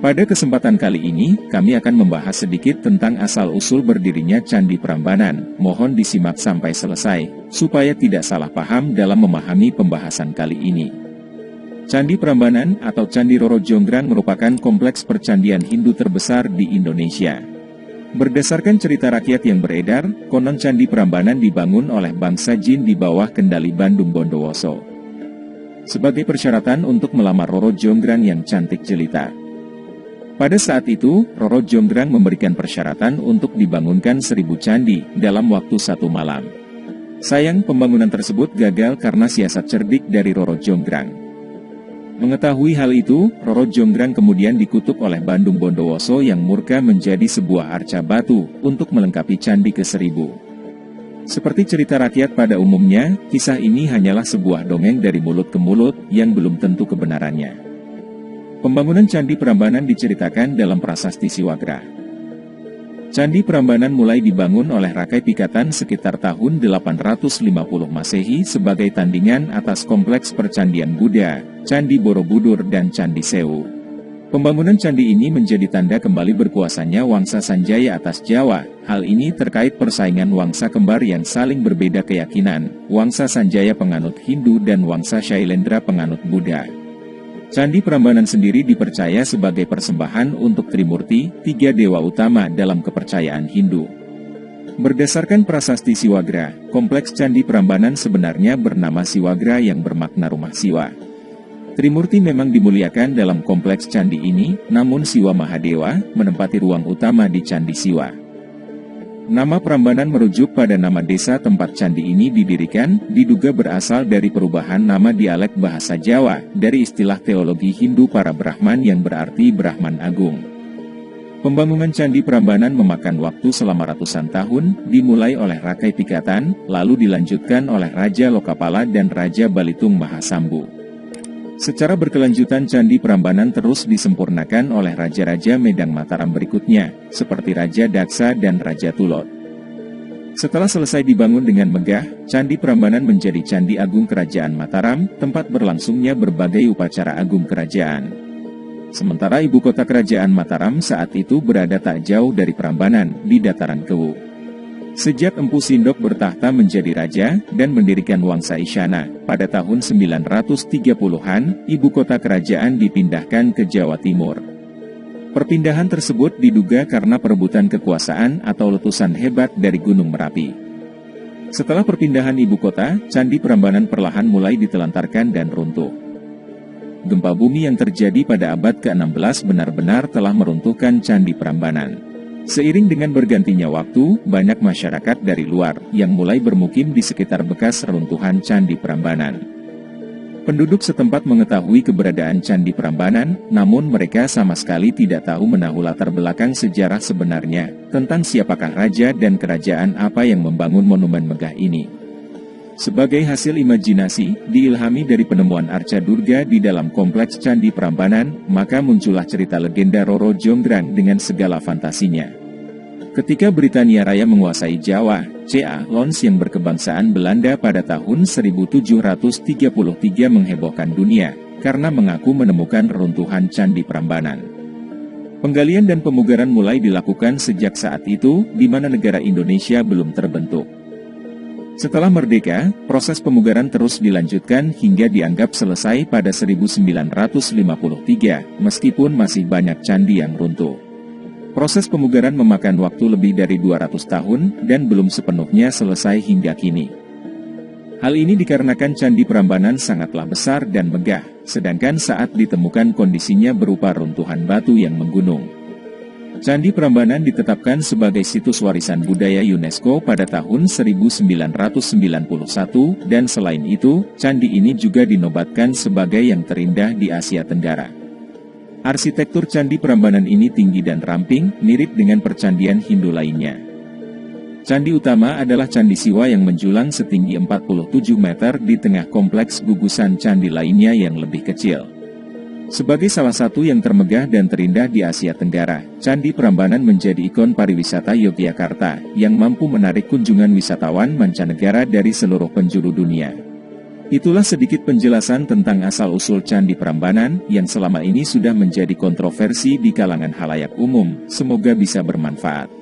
Pada kesempatan kali ini, kami akan membahas sedikit tentang asal-usul berdirinya Candi Prambanan. Mohon disimak sampai selesai, supaya tidak salah paham dalam memahami pembahasan kali ini. Candi Prambanan atau Candi Roro Jonggrang merupakan kompleks percandian Hindu terbesar di Indonesia. Berdasarkan cerita rakyat yang beredar, konon Candi Prambanan dibangun oleh bangsa Jin di bawah kendali Bandung Bondowoso. Sebagai persyaratan untuk melamar Roro Jonggrang yang cantik jelita. Pada saat itu, Roro Jonggrang memberikan persyaratan untuk dibangunkan 1000 candi dalam waktu 1 malam. Sayang, pembangunan tersebut gagal karena siasat cerdik dari Roro Jonggrang. Mengetahui hal itu, Roro Jonggrang kemudian dikutuk oleh Bandung Bondowoso yang murka menjadi sebuah arca batu untuk melengkapi candi ke-1000. Seperti cerita rakyat pada umumnya, kisah ini hanyalah sebuah dongeng dari mulut ke mulut yang belum tentu kebenarannya. Pembangunan Candi Prambanan diceritakan dalam prasasti Siwagra. Candi Prambanan mulai dibangun oleh Rakai Pikatan sekitar tahun 850 Masehi sebagai tandingan atas kompleks percandian Buddha, Candi Borobudur dan Candi Sewu. Pembangunan candi ini menjadi tanda kembali berkuasanya Wangsa Sanjaya atas Jawa. Hal ini terkait persaingan wangsa kembar yang saling berbeda keyakinan, Wangsa Sanjaya penganut Hindu dan Wangsa Shailendra penganut Buddha. Candi Prambanan sendiri dipercaya sebagai persembahan untuk Trimurti, 3 dewa utama dalam kepercayaan Hindu. Berdasarkan prasasti Siwagra, kompleks Candi Prambanan sebenarnya bernama Siwagra yang bermakna rumah Siwa. Trimurti memang dimuliakan dalam kompleks candi ini, namun Siwa Mahadewa menempati ruang utama di Candi Siwa. Nama Prambanan merujuk pada nama desa tempat candi ini didirikan, diduga berasal dari perubahan nama dialek bahasa Jawa, dari istilah teologi Hindu para Brahman yang berarti Brahman Agung. Pembangunan Candi Prambanan memakan waktu selama ratusan tahun, dimulai oleh Rakai Pikatan, lalu dilanjutkan oleh Raja Lokapala dan Raja Balitung Mahasambu. Secara berkelanjutan Candi Prambanan terus disempurnakan oleh Raja-Raja Medang Mataram berikutnya, seperti Raja Daksa dan Raja Tulot. Setelah selesai dibangun dengan megah, Candi Prambanan menjadi Candi Agung Kerajaan Mataram, tempat berlangsungnya berbagai upacara agung kerajaan. Sementara ibu kota Kerajaan Mataram saat itu berada tak jauh dari Prambanan, di dataran Kewu. Sejak Empu Sindok bertahta menjadi raja dan mendirikan Wangsa Isyana, pada tahun 930-an, ibu kota kerajaan dipindahkan ke Jawa Timur. Perpindahan tersebut diduga karena perebutan kekuasaan atau letusan hebat dari Gunung Merapi. Setelah perpindahan ibu kota, Candi Prambanan perlahan mulai ditelantarkan dan runtuh. Gempa bumi yang terjadi pada abad ke-16 benar-benar telah meruntuhkan Candi Prambanan. Seiring dengan bergantinya waktu, banyak masyarakat dari luar yang mulai bermukim di sekitar bekas reruntuhan Candi Prambanan. Penduduk setempat mengetahui keberadaan Candi Prambanan, namun mereka sama sekali tidak tahu menahu latar belakang sejarah sebenarnya, tentang siapakah raja dan kerajaan apa yang membangun monumen megah ini. Sebagai hasil imajinasi, diilhami dari penemuan arca Durga di dalam kompleks Candi Prambanan, maka muncullah cerita legenda Roro Jonggrang dengan segala fantasinya. Ketika Britania Raya menguasai Jawa, C.A. Lons yang berkebangsaan Belanda pada tahun 1733 menghebohkan dunia, karena mengaku menemukan reruntuhan Candi Prambanan. Penggalian dan pemugaran mulai dilakukan sejak saat itu, di mana negara Indonesia belum terbentuk. Setelah merdeka, proses pemugaran terus dilanjutkan hingga dianggap selesai pada 1953, meskipun masih banyak candi yang runtuh. Proses pemugaran memakan waktu lebih dari 200 tahun, dan belum sepenuhnya selesai hingga kini. Hal ini dikarenakan Candi Prambanan sangatlah besar dan megah, sedangkan saat ditemukan kondisinya berupa runtuhan batu yang menggunung. Candi Prambanan ditetapkan sebagai situs warisan budaya UNESCO pada tahun 1991, dan selain itu, candi ini juga dinobatkan sebagai yang terindah di Asia Tenggara. Arsitektur Candi Prambanan ini tinggi dan ramping, mirip dengan percandian Hindu lainnya. Candi utama adalah Candi Siwa yang menjulang setinggi 47 meter di tengah kompleks gugusan candi lainnya yang lebih kecil. Sebagai salah satu yang termegah dan terindah di Asia Tenggara, Candi Prambanan menjadi ikon pariwisata Yogyakarta, yang mampu menarik kunjungan wisatawan mancanegara dari seluruh penjuru dunia. Itulah sedikit penjelasan tentang asal-usul Candi Prambanan yang selama ini sudah menjadi kontroversi di kalangan halayak umum. Semoga bisa bermanfaat.